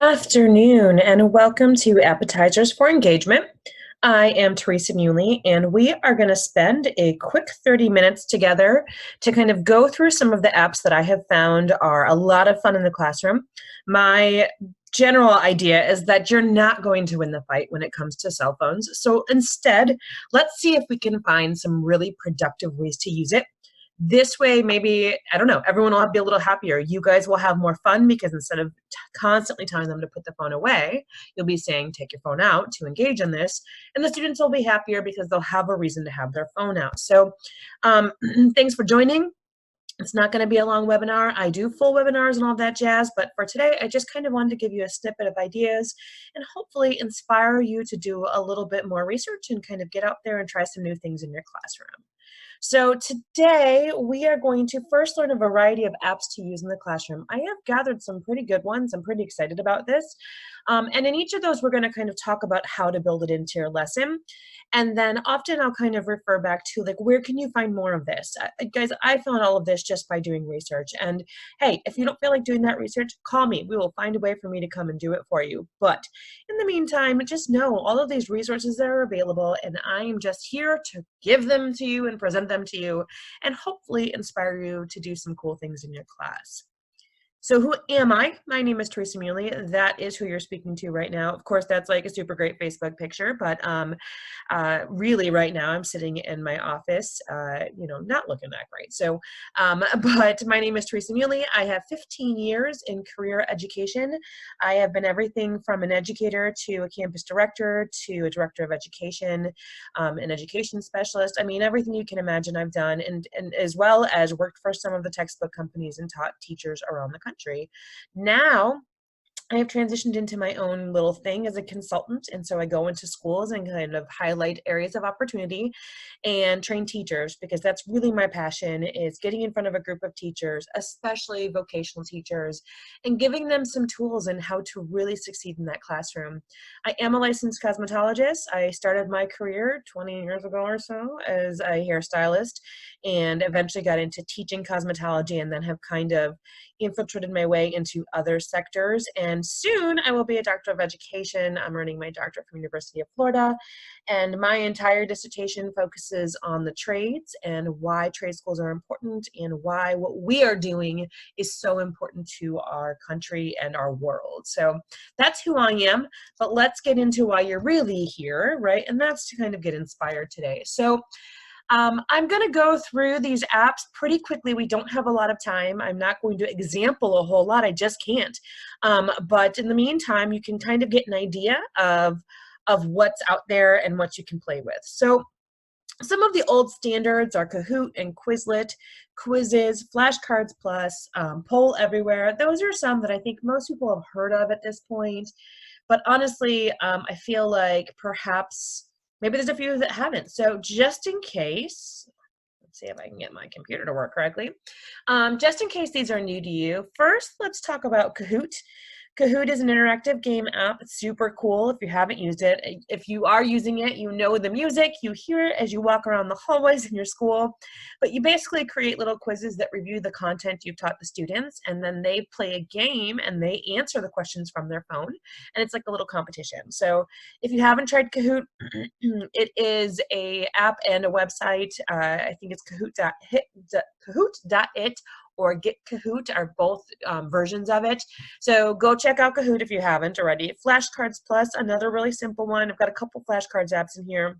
Afternoon, and welcome to Appetizers for Engagement. I am Teresa Muley, and we are going to spend a quick 30 minutes together to kind of go through some of the apps that I have found are a lot of fun in the classroom. My general idea is that you're not going to win the fight when it comes to cell phones. So instead, let's see if we can find some really productive ways to use it. This way, maybe, I don't know, everyone will be a little happier. You guys will have more fun because instead of constantly telling them to put the phone away, you'll be saying, take your phone out to engage in this. And the students will be happier because they'll have a reason to have their phone out. So thanks for joining. It's not going to be a long webinar. I do full webinars and all that jazz, but for today, I just kind of wanted to give you a snippet of ideas and hopefully inspire you to do a little bit more research and kind of get out there and try some new things in your classroom. So today we are going to first learn a variety of apps to use in the classroom. I have gathered some pretty good ones. I'm pretty excited about this. And in each of those, we're going to kind of talk about how to build it into your lesson. And then often I'll kind of refer back to like, where can you find more of this? Guys, I found all of this just by doing research. And hey, if you don't feel like doing that research, call me. We will find a way for me to come and do it for you. But in the meantime, just know all of these resources that are available, and I am just here to give them to you and present them to you and hopefully inspire you to do some cool things in your class. So who am I? My name is Teresa Muley. That is who you're speaking to right now. Of course, that's like a super great Facebook picture, but really right now I'm sitting in my office, not looking that great. So, but my name is Teresa Muley. I have 15 years in career education. I have been everything from an educator to a campus director to a director of education, an education specialist. I mean, everything you can imagine I've done, and as well as worked for some of the textbook companies and taught teachers around the country. Now, I have transitioned into my own little thing as a consultant, and so I go into schools and kind of highlight areas of opportunity and train teachers, because that's really my passion, is getting in front of a group of teachers, especially vocational teachers, and giving them some tools on how to really succeed in that classroom. I am a licensed cosmetologist. I started my career 20 years ago or so as a hairstylist and eventually got into teaching cosmetology, and then have kind of infiltrated my way into other sectors. And soon I will be a doctor of education. I'm earning my doctorate from University of Florida, and my entire dissertation focuses on the trades and why trade schools are important and why what we are doing is so important to our country and our world. So that's who I am, but let's get into why you're really here, right? And that's to kind of get inspired today. So I'm going to go through these apps pretty quickly. We don't have a lot of time. I'm not going to example a whole lot. I just can't. But in the meantime, you can kind of get an idea of what's out there and what you can play with. So some of the old standards are Kahoot and Quizlet, Quizzes, Flashcards Plus, Poll Everywhere. Those are some that I think most people have heard of at this point. But honestly, I feel like perhaps maybe there's a few that haven't. So just in case, let's see if I can get my computer to work correctly. Just in case these are new to you, first let's talk about Kahoot. Kahoot is an interactive game app. It's super cool if you haven't used it. If you are using it, you know the music. You hear it as you walk around the hallways in your school. But you basically create little quizzes that review the content you've taught the students, and then they play a game and they answer the questions from their phone. And it's like a little competition. So if you haven't tried Kahoot, it is a app and a website. I think it's Kahoot.it or Get Kahoot are both versions of it. So go check out Kahoot if you haven't already. Flashcards Plus, another really simple one. I've got a couple flashcards apps in here.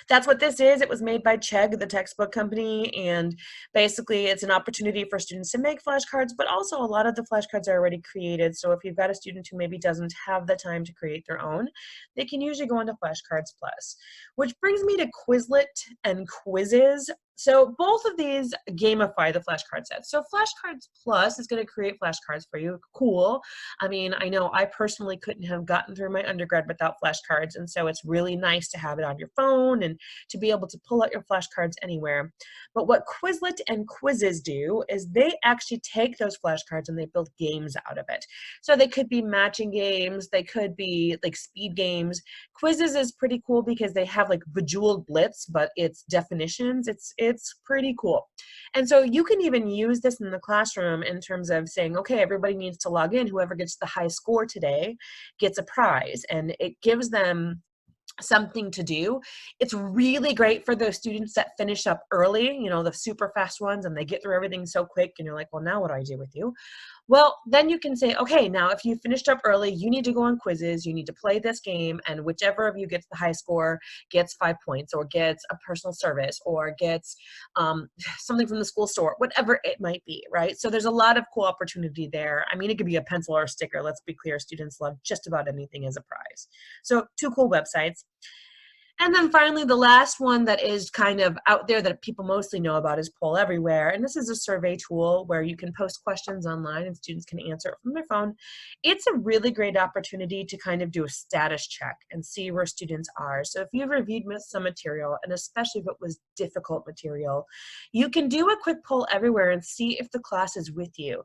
That's what this is. It was made by Chegg, the textbook company, and basically it's an opportunity for students to make flashcards, but also a lot of the flashcards are already created. So if you've got a student who maybe doesn't have the time to create their own, they can usually go into Flashcards Plus. Which brings me to Quizlet and Quizzes. So both of these gamify the flashcard set. So Flashcards Plus is going to create flashcards for you. Cool. I mean, I know I personally couldn't have gotten through my undergrad without flashcards, and so it's really nice to have it on your phone and to be able to pull out your flashcards anywhere. But what Quizlet and Quizzes do is they actually take those flashcards and they build games out of it. So they could be matching games, they could be like speed games. Quizzes is pretty cool because they have like Bejeweled Blitz, but it's definitions. It's pretty cool. And so you can even use this in the classroom in terms of saying, okay, everybody needs to log in. Whoever gets the high score today gets a prize. And it gives them something to do. It's really great for those students that finish up early, you know, the super fast ones, and they get through everything so quick, and you're like, well, now what do I do with you? Well, then you can say, okay, now if you finished up early, you need to go on quizzes, you need to play this game, and whichever of you gets the high score gets 5 points, or gets a personal service, or gets something from the school store, whatever it might be, right? So there's a lot of cool opportunity there. I mean, it could be a pencil or a sticker. Let's be clear, students love just about anything as a prize. So 2 cool websites. And then finally, the last one that is kind of out there that people mostly know about is Poll Everywhere. And this is a survey tool where you can post questions online and students can answer it from their phone. It's a really great opportunity to kind of do a status check and see where students are. So if you've reviewed some material, and especially if it was difficult material, you can do a quick poll everywhere and see if the class is with you.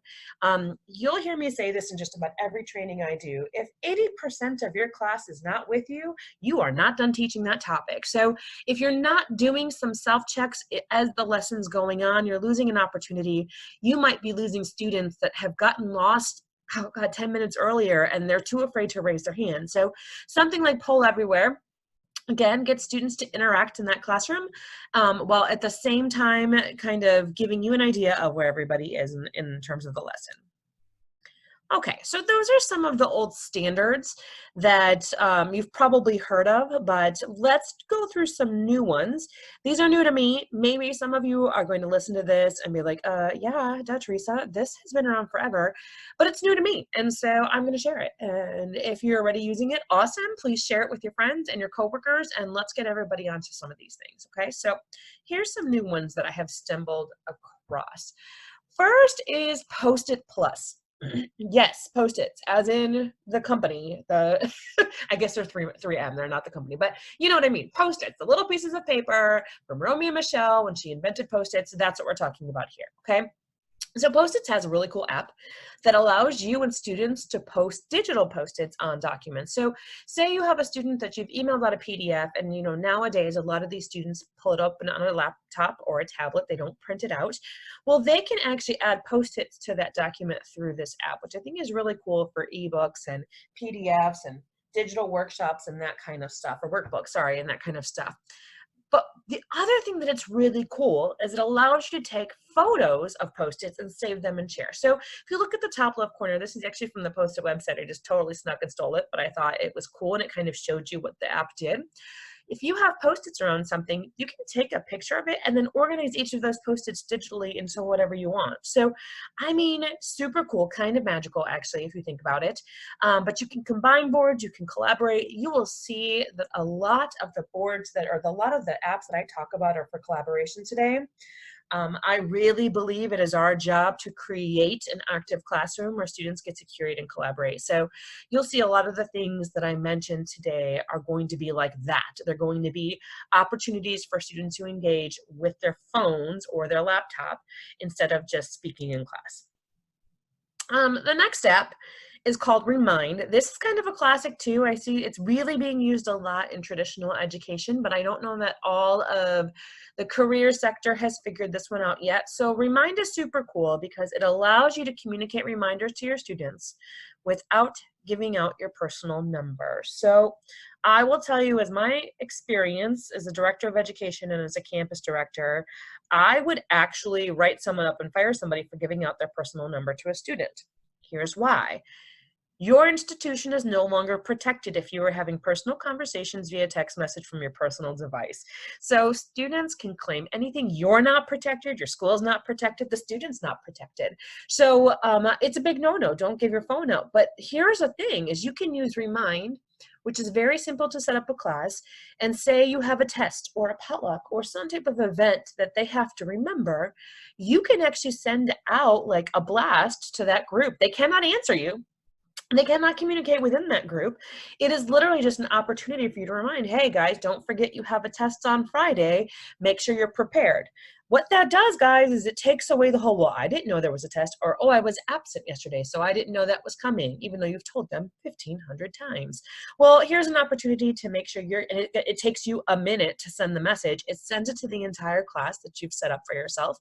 You'll hear me say this in just about every training I do. If 80% of your class is not with you, you are not done teaching that topic. So if you're not doing some self-checks as the lesson's going on, you're losing an opportunity. You might be losing students that have gotten lost 10 minutes earlier and they're too afraid to raise their hand. So something like Poll Everywhere, again, get students to interact in that classroom while at the same time kind of giving you an idea of where everybody is in terms of the lesson. Okay, so those are some of the old standards that you've probably heard of, but let's go through some new ones. These are new to me. Maybe some of you are going to listen to this and be like, yeah, Teresa, this has been around forever, but it's new to me, and so I'm going to share it. And if you're already using it, awesome. Please share it with your friends and your coworkers, and let's get everybody onto some of these things, okay? So here's some new ones that I have stumbled across. First is Postit Plus. Yes, Post-its, as in the company. The I guess they're 3M, they're not the company, but you know what I mean. Post-its, the little pieces of paper from Romeo and Michelle when she invented Post-its. That's what we're talking about here, okay? So Post-its has a really cool app that allows you and students to post digital Post-its on documents. So say you have a student that you've emailed out a PDF, and you know nowadays a lot of these students pull it open on a laptop or a tablet, they don't print it out. Well, they can actually add Post-its to that document through this app, which I think is really cool for ebooks and PDFs and digital workshops and that kind of stuff, or workbooks, sorry, and that kind of stuff. But the other thing that it's really cool is it allows you to take photos of Post-its and save them and share. So if you look at the top left corner, this is actually from the Post-it website. I just totally snuck and stole it, but I thought it was cool and it kind of showed you what the app did. If you have Post-its around something, you can take a picture of it and then organize each of those Post-its digitally into whatever you want. So, I mean, super cool, kind of magical, actually, if you think about it. But you can combine boards, you can collaborate. You will see that a lot of the boards that, or a lot of the apps that I talk about are for collaboration today. I really believe it is our job to create an active classroom where students get to curate and collaborate. So you'll see a lot of the things that I mentioned today are going to be like that. They're going to be opportunities for students to engage with their phones or their laptop instead of just speaking in class. The next app is called Remind. This is kind of a classic too. I see it's really being used a lot in traditional education, but I don't know that all of the career sector has figured this one out yet. So Remind is super cool because it allows you to communicate reminders to your students without giving out your personal number. So I will tell you, as my experience as a director of education and as a campus director, I would actually write someone up and fire somebody for giving out their personal number to a student. Here's why. Your institution is no longer protected if you are having personal conversations via text message from your personal device. So students can claim anything. You're not protected, your school is not protected, the student's not protected. So it's a big no-no. Don't give your phone out. But here's the thing, is you can use Remind, which is very simple to set up a class, and say you have a test or a potluck or some type of event that they have to remember. You can actually send out like a blast to that group. They cannot answer you. They cannot communicate within that group. It is literally just an opportunity for you to remind, hey guys, don't forget you have a test on Friday. Make sure you're prepared. What that does, guys, is it takes away the whole, well, I didn't know there was a test, or, oh, I was absent yesterday, so I didn't know that was coming, even though you've told them 1,500 times. Well, here's an opportunity to make sure it takes you a minute to send the message. It sends it to the entire class that you've set up for yourself,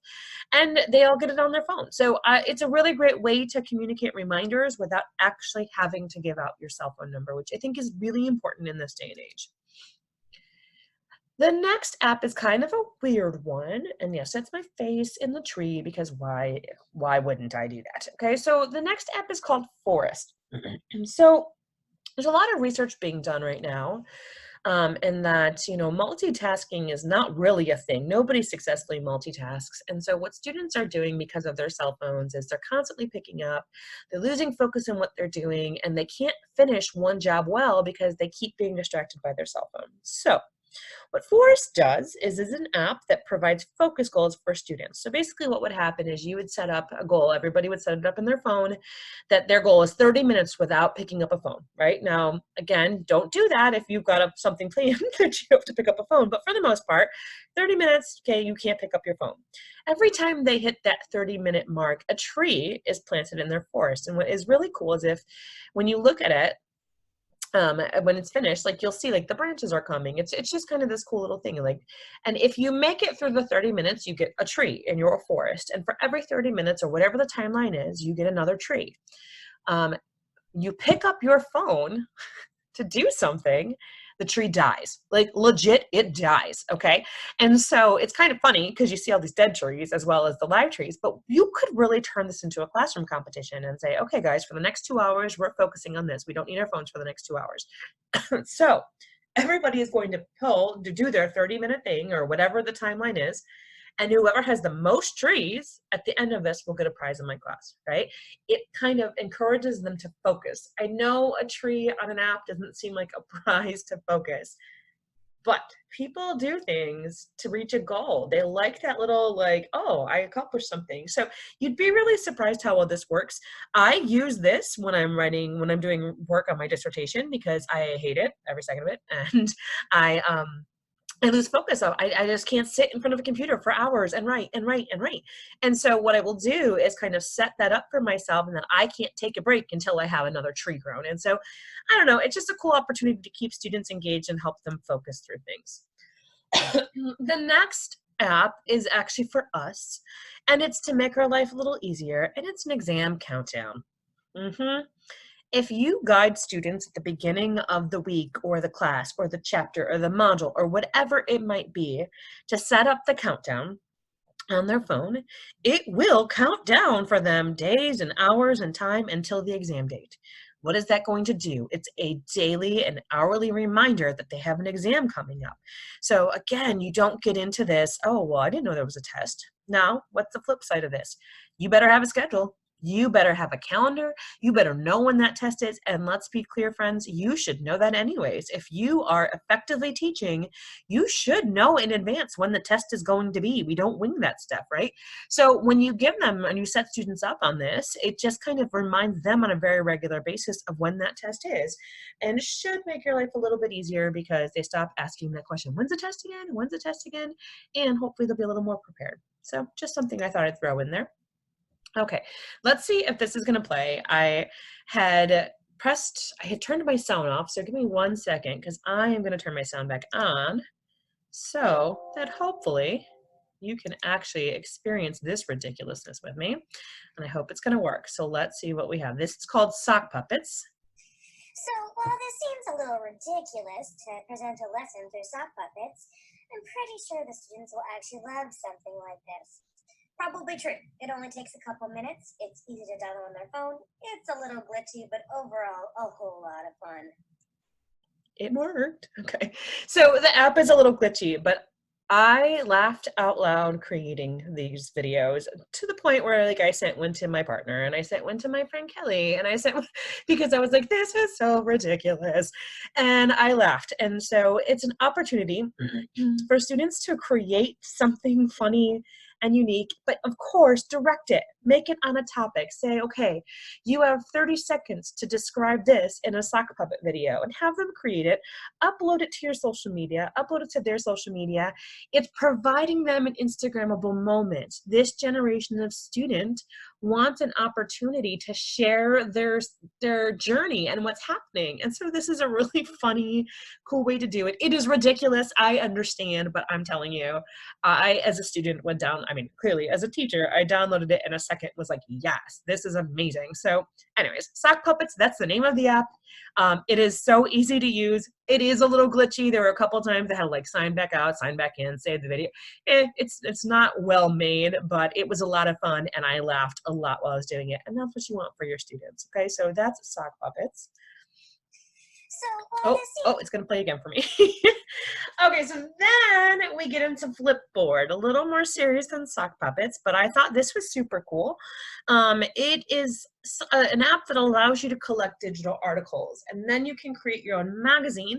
and they all get it on their phone. So it's a really great way to communicate reminders without actually having to give out your cell phone number, which I think is really important in this day and age. The next app is kind of a weird one, and yes, that's my face in the tree, because why wouldn't I do that? Okay, so the next app is called Forest. So there's a lot of research being done right now, and that, you know, multitasking is not really a thing. Nobody successfully multitasks. And so what students are doing because of their cell phones is they're constantly picking up, they're losing focus on what they're doing, and they can't finish one job well because they keep being distracted by their cell phone. So what Forest does is an app that provides focus goals for students. So basically what would happen is you would set up a goal. Everybody would set it up in their phone that their goal is 30 minutes without picking up a phone, right? Now, again, don't do that if you've got something planned that you have to pick up a phone. But for the most part, 30 minutes, okay, you can't pick up your phone. Every time they hit that 30-minute mark, a tree is planted in their forest. And what is really cool is when you look at it, when it's finished, like, you'll see, like, the branches are coming. It's just kind of this cool little thing, like, and if you make it through the 30 minutes, you get a tree in your forest, and for every 30 minutes or whatever the timeline is, you get another tree. You pick up your phone to do something, the tree dies. Like, legit, it dies, okay? And so it's kind of funny because you see all these dead trees as well as the live trees, but you could really turn this into a classroom competition and say, okay, guys, for the next 2 hours, we're focusing on this. We don't need our phones for the next 2 hours. So everybody is going to do their 30-minute thing or whatever the timeline is, and whoever has the most trees at the end of this will get a prize in my class, right? It kind of encourages them to focus. I know a tree on an app doesn't seem like a prize to focus, but people do things to reach a goal. They like that little, like, oh, I accomplished something. So you'd be really surprised how well this works. I use this when I'm doing work on my dissertation, because I hate it, every second of it. And I lose focus. I just can't sit in front of a computer for hours and write and write and write. And so what I will do is kind of set that up for myself, and then I can't take a break until I have another tree grown. And so, I don't know, it's just a cool opportunity to keep students engaged and help them focus through things. The next app is actually for us, and it's to make our life a little easier, and it's an exam countdown. If you guide students at the beginning of the week or the class or the chapter or the module or whatever it might be to set up the countdown on their phone, it will count down for them days and hours and time until the exam date. What is that going to do? It's a daily and hourly reminder that they have an exam coming up. So again, you don't get into this, oh, well, I didn't know there was a test. Now, what's the flip side of this? You better have a schedule. You better have a calendar. You better know when that test is. And let's be clear, friends, you should know that anyways. If you are effectively teaching, you should know in advance when the test is going to be. We don't wing that stuff, right? So when you give them and you set students up on this, it just kind of reminds them on a very regular basis of when that test is. And it should make your life a little bit easier because they stop asking that question, when's the test again? When's the test again? And hopefully they'll be a little more prepared. So just something I thought I'd throw in there. Okay, let's see if this is going to play. I had turned my sound off, so give me 1 second because I am going to turn my sound back on so that hopefully you can actually experience this ridiculousness with me, and I hope it's going to work. So let's see what we have. This is called Sock Puppets. So while this seems a little ridiculous to present a lesson through sock puppets, I'm pretty sure the students will actually love something like this. Probably true. It only takes a couple minutes. It's easy to download on their phone. It's a little glitchy, but overall, a whole lot of fun. It worked. Okay. So the app is a little glitchy, but I laughed out loud creating these videos to the point where, like, I sent one to my partner and I sent one to my friend Kelly, and I sent one because I was like, this is so ridiculous. And I laughed. And so it's an opportunity for students to create something funny and unique, but of course, direct it. Make it on a topic. Say, okay, you have 30 seconds to describe this in a sock puppet video, and have them create it, upload it to your social media, upload it to their social media. It's providing them an Instagrammable moment. This generation of student wants an opportunity to share their journey and what's happening. And so this is a really funny, cool way to do it. It is ridiculous, I understand, but I'm telling you, I, as a student, went down, I mean, clearly, as a teacher, I downloaded it in a second, was like, yes, this is amazing. So anyways, Sock Puppets, that's the name of the app. It is so easy to use. It is a little glitchy. There were a couple times I had to like sign back out, sign back in, save the video. It's not well made, but it was a lot of fun, and I laughed a lot while I was doing it. And that's what you want for your students. Okay, so that's Sock Puppets. So, It's going to play again for me. Okay, so then we get into Flipboard, a little more serious than Sock Puppets, but I thought this was super cool. It is an app that allows you to collect digital articles, and then you can create your own magazine,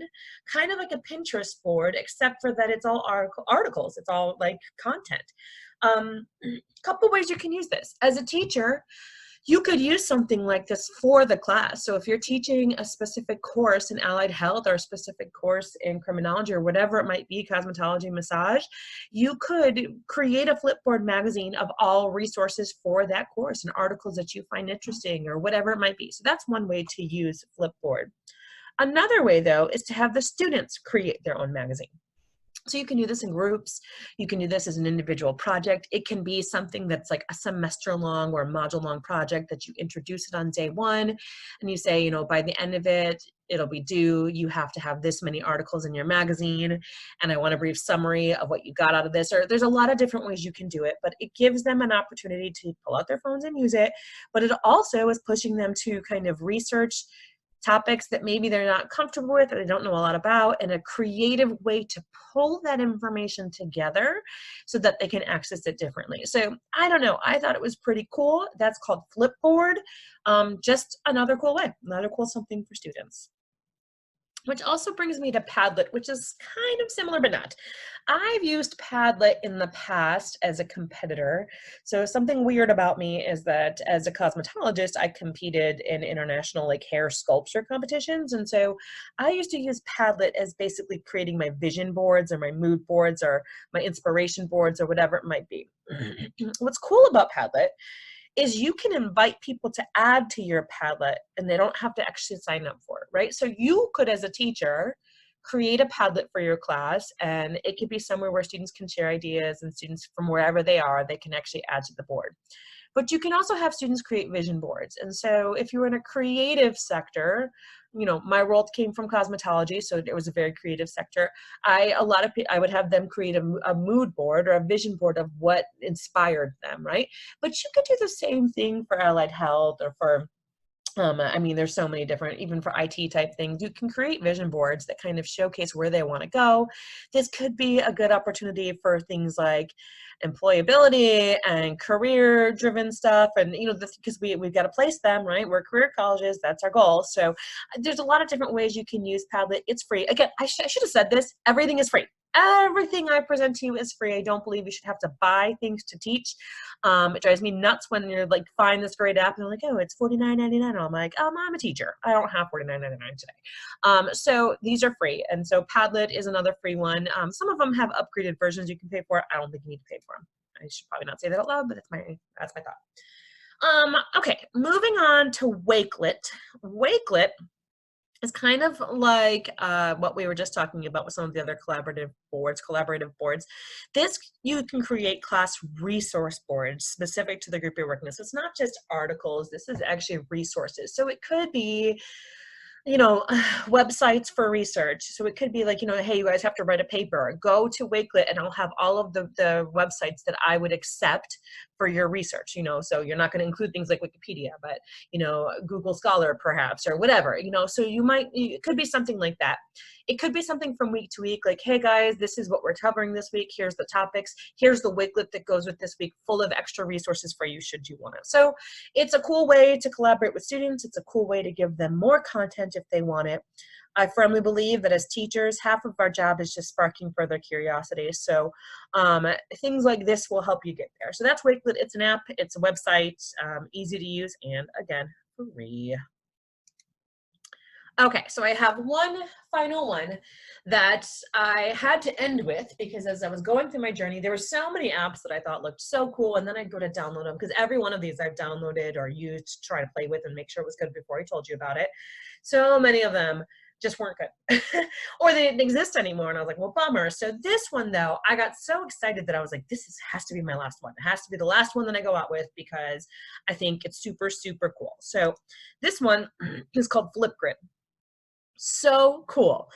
kind of like a Pinterest board, except for that it's all articles. It's all like content. Couple ways you can use this. As a teacher, you could use something like this for the class. So if you're teaching a specific course in allied health or a specific course in criminology or whatever it might be, cosmetology, massage, you could create a Flipboard magazine of all resources for that course and articles that you find interesting or whatever it might be. So that's one way to use Flipboard. Another way, though, is to have the students create their own magazine. So you can do this in groups. You can do this as an individual project. It can be something that's like a semester long or a module long project that you introduce it on day one, and you say, you know, by the end of it, it'll be due. You have to have this many articles in your magazine, and I want a brief summary of what you got out of this. Or there's a lot of different ways you can do it, but it gives them an opportunity to pull out their phones and use it. But it also is pushing them to kind of research topics that maybe they're not comfortable with or they don't know a lot about, and a creative way to pull that information together so that they can access it differently. So I don't know, I thought it was pretty cool. That's called Flipboard. Just another cool way, another cool something for students. Which also brings me to Padlet, which is kind of similar but not. I've used Padlet in the past as a competitor. So something weird about me is that as a cosmetologist, I competed in international like hair sculpture competitions. And so I used to use Padlet as basically creating my vision boards or my mood boards or my inspiration boards or whatever it might be. What's cool about Padlet is you can invite people to add to your Padlet and they don't have to actually sign up for it, right? So you could, as a teacher, create a Padlet for your class, and it could be somewhere where students can share ideas, and students from wherever they are, they can actually add to the board. But you can also have students create vision boards. And so if you're in a creative sector, you know, my role came from cosmetology, so it was a very creative sector. I would have them create a mood board or a vision board of what inspired them, right? But you could do the same thing for allied health or for I mean, there's so many different, even for IT type things, you can create vision boards that kind of showcase where they want to go. This could be a good opportunity for things like employability and career driven stuff. And, you know, because we've got to place them, right? We're career colleges. That's our goal. So there's a lot of different ways you can use Padlet. It's free. Again, I should have said this. Everything is free. Everything I present to you is free. I don't believe you should have to buy things to teach. It drives me nuts when you're like, find this great app and they're like, oh, it's $49.99. And I'm like, I'm a teacher. I don't have $49.99 today. So these are free. And so Padlet is another free one. Some of them have upgraded versions you can pay for. I don't think you need to pay for them. I should probably not say that out loud, but that's my thought. Okay, moving on to WakeLit. WakeLit is kind of like what we were just talking about with some of the other collaborative boards. This, you can create class resource boards specific to the group you're working with. So it's not just articles, this is actually resources. So it could be, you know, websites for research. So it could be like, you know, hey, you guys have to write a paper. Go to WakeLit and I'll have all of the websites that I would accept for your research, you know. So you're not going to include things like Wikipedia, but, you know, Google Scholar perhaps, or whatever, you know. So it could be something like that. It could be something from week to week, like, hey guys, this is what we're covering this week. Here's the topics. Here's the WakeLit that goes with this week, full of extra resources for you should you want it. So it's a cool way to collaborate with students. It's a cool way to give them more content if they want it. I firmly believe that as teachers, half of our job is just sparking further curiosity. So things like this will help you get there. So that's WakeLit. It's an app, it's a website, easy to use, and again, free. Okay, so I have one final one that I had to end with because as I was going through my journey, there were so many apps that I thought looked so cool, and then I'd go to download them because every one of these I've downloaded or used to try to play with and make sure it was good before I told you about it. So many of them just weren't good or they didn't exist anymore, and I was like, well, bummer. So this one though, I got so excited that I was like, has to be my last one. It has to be the last one that I go out with because I think it's super, super cool. So this one is called Flipgrim. So cool.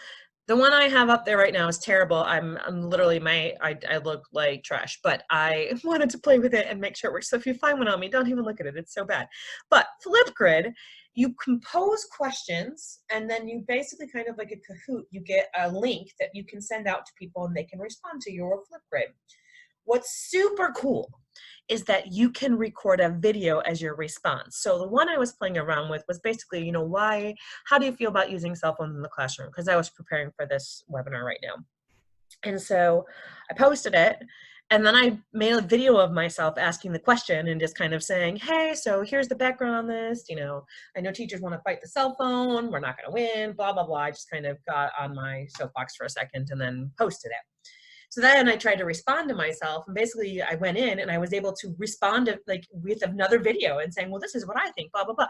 The one I have up there right now is terrible. I'm literally I look like trash, but I wanted to play with it and make sure it works. So if you find one on me, don't even look at it. It's so bad. But Flipgrid, you compose questions and then you basically kind of like a Kahoot, you get a link that you can send out to people and they can respond to your Flipgrid. What's super cool is that you can record a video as your response. So the one I was playing around with was basically, you know, how do you feel about using cell phones in the classroom? Because I was preparing for this webinar right now. And so I posted it, and then I made a video of myself asking the question and just kind of saying, hey, so here's the background on this. You know, I know teachers want to fight the cell phone. We're not going to win, blah, blah, blah. I just kind of got on my soapbox for a second and then posted it. So then I tried to respond to myself, and basically I went in and I was able to respond to, like, with another video and saying, well, this is what I think, blah, blah, blah.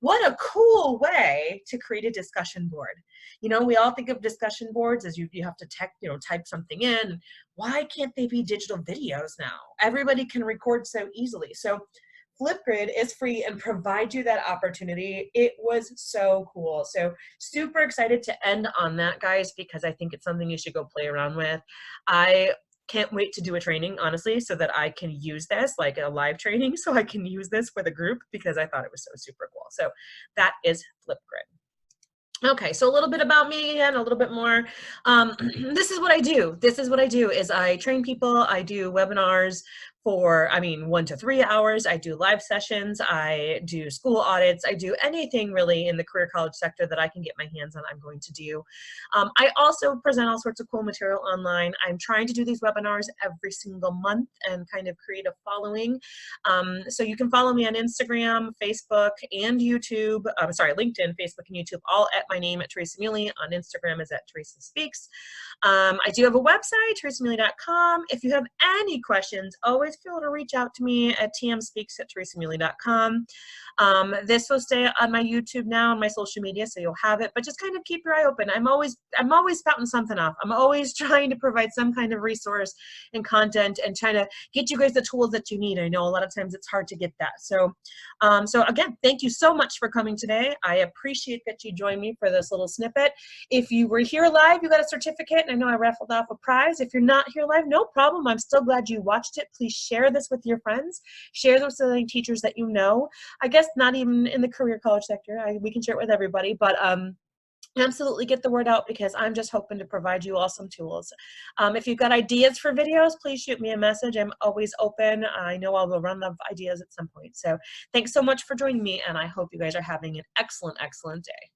What a cool way to create a discussion board. You know, we all think of discussion boards as you have to type something in. Why can't they be digital videos now? Everybody can record so easily. So Flipgrid is free and provides you that opportunity. It was so cool. So super excited to end on that, guys, because I think it's something you should go play around with. I can't wait to do a training, honestly, so that I can use this, like a live training, so I can use this for the group because I thought it was so super cool. So that is Flipgrid. Okay, so a little bit about me again, a little bit more. This is what I do. This is what I do is I train people. I do webinars for, 1 to 3 hours. I do live sessions. I do school audits. I do anything really in the career college sector that I can get my hands on, I'm going to do. I also present all sorts of cool material online. I'm trying to do these webinars every single month and kind of create a following. So you can follow me on Instagram, Facebook, and YouTube. LinkedIn, Facebook, and YouTube, all at my name at Teresa Muley. On Instagram is at Teresa Speaks. I do have a website, teresamuley.com. If you have any questions, always feel to reach out to me at tmspeaks@teresamuley.com. This will stay on my YouTube now and my social media, so you'll have it, but just kind of keep your eye open. I'm always spouting something off. I'm always trying to provide some kind of resource and content and trying to get you guys the tools that you need. I know a lot of times it's hard to get that. So again, thank you so much for coming today. I appreciate that you joined me for this little snippet. If you were here live, you got a certificate, and I know I raffled off a prize. If you're not here live, no problem. I'm still glad you watched it. Please share this with your friends. Share this with the teachers that you know. I guess not even in the career college sector. We can share it with everybody, but absolutely get the word out because I'm just hoping to provide you all some tools. If you've got ideas for videos, please shoot me a message. I'm always open. I know I will run out of ideas at some point. So thanks so much for joining me, and I hope you guys are having an excellent, excellent day.